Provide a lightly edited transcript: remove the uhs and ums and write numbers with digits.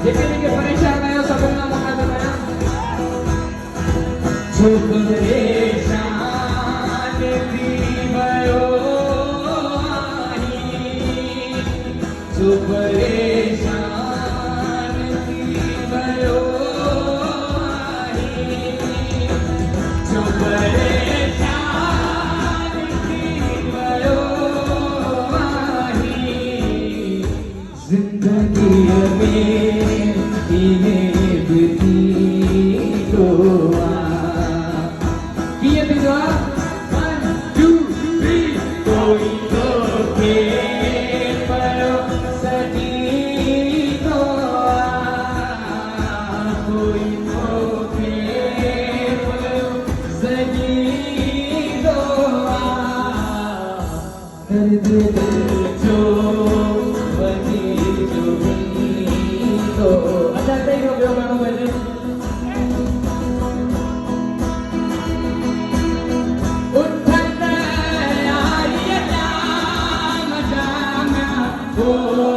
जेके परेशान आहियो सभिनि खां मूंखां थो कयां जो परेशान थी वियो आहीं जो परेशान थी वियो आहीं जो परेशान थी वियो आहीं ज़िंदगीअ में Oh